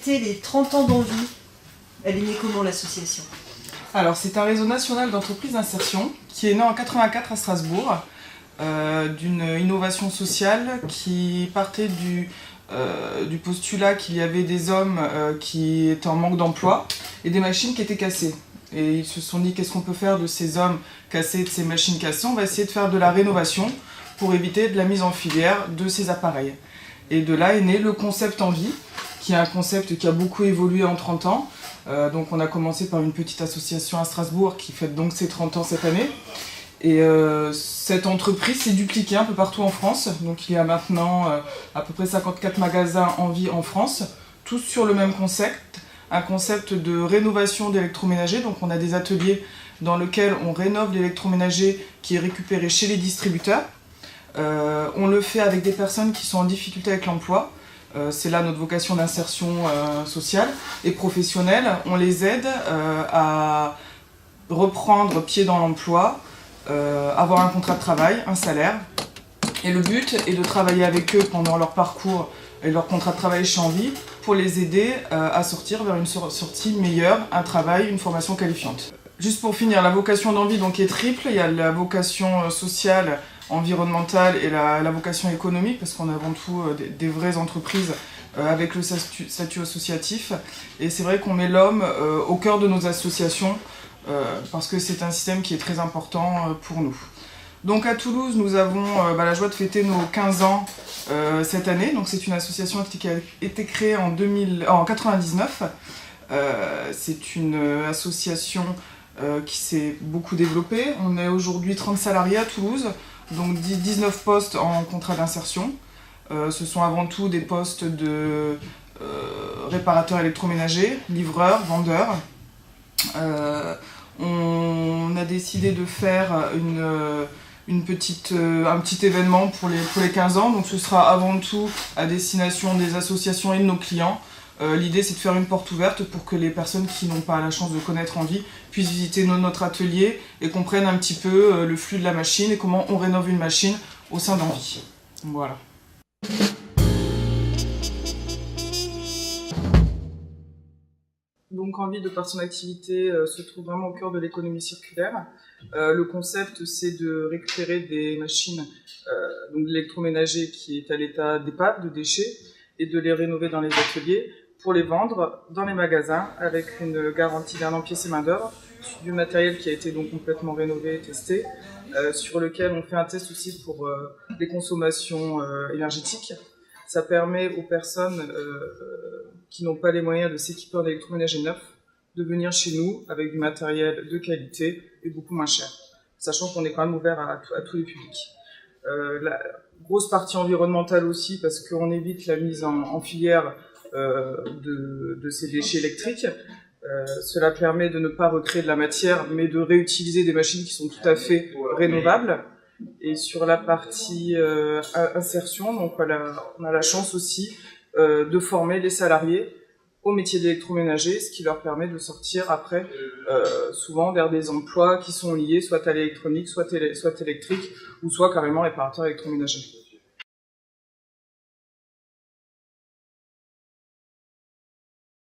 fêter les 30 ans d'Envie. Elle est née comment l'association? Alors c'est un réseau national d'entreprises d'insertion qui est né en 84 à Strasbourg, d'une innovation sociale qui partait du postulat qu'il y avait des hommes qui étaient en manque d'emploi et des machines qui étaient cassées. Et ils se sont dit qu'est-ce qu'on peut faire de ces hommes cassés, de ces machines cassées? On va essayer de faire de la rénovation pour éviter de la mise en filière de ces appareils. Et de là est né le concept Envie, qui est un concept qui a beaucoup évolué en 30 ans. Donc on a commencé par une petite association à Strasbourg qui fête donc ses 30 ans cette année. Et cette entreprise s'est dupliquée un peu partout en France. Donc il y a maintenant à peu près 54 magasins Envie en France, tous sur le même concept, un concept de rénovation d'électroménager. Donc on a des ateliers dans lesquels on rénove l'électroménager qui est récupéré chez les distributeurs. On le fait avec des personnes qui sont en difficulté avec l'emploi. C'est là notre vocation d'insertion sociale et professionnelle. On les aide à reprendre pied dans l'emploi, avoir un contrat de travail, un salaire. Et le but est de travailler avec eux pendant leur parcours et leur contrat de travail chez Envie pour les aider à sortir vers une sortie meilleure, un travail, une formation qualifiante. Juste pour finir, la vocation d'Envie donc est triple. Il y a la vocation sociale, environnementale et la vocation économique, parce qu'on a avant tout des vraies entreprises avec le statut associatif. Et c'est vrai qu'on met l'homme au cœur de nos associations, parce que c'est un système qui est très important pour nous. Donc à Toulouse, nous avons la joie de fêter nos 15 ans cette année. Donc c'est une association qui a été créée en 1999. C'est une association qui s'est beaucoup développée. On est aujourd'hui 30 salariés à Toulouse, donc 19 postes en contrat d'insertion. Ce sont avant tout des postes de réparateurs électroménagers, livreurs, vendeurs. On a décidé de faire un petit événement pour les 15 ans, donc ce sera avant tout à destination des associations et de nos clients. L'idée c'est de faire une porte ouverte pour que les personnes qui n'ont pas la chance de connaître Envie puissent visiter notre atelier et comprennent un petit peu le flux de la machine et comment on rénove une machine au sein d'Envie. Voilà. Donc Envie, de par son activité, se trouve vraiment au cœur de l'économie circulaire. Le concept, c'est de récupérer des machines donc l'électroménager qui est à l'état d'épave, de déchets, et de les rénover dans les ateliers pour les vendre dans les magasins avec une garantie d'un an pièces et main d'œuvre, du matériel qui a été donc complètement rénové et testé, sur lequel on fait un test aussi pour les consommations énergétiques. Ça permet aux personnes qui n'ont pas les moyens de s'équiper en électroménager neuf de venir chez nous avec du matériel de qualité et beaucoup moins cher, sachant qu'on est quand même ouvert à tous les publics. La grosse partie environnementale aussi, parce qu'on évite la mise en filière de ces déchets électriques. Cela permet de ne pas recréer de la matière, mais de réutiliser des machines qui sont tout à fait rénovables. Et sur la partie insertion, donc on a la chance aussi de former les salariés au métier d'électroménager, ce qui leur permet de sortir après souvent vers des emplois qui sont liés soit à l'électronique, soit électrique, ou soit carrément réparateur électroménager.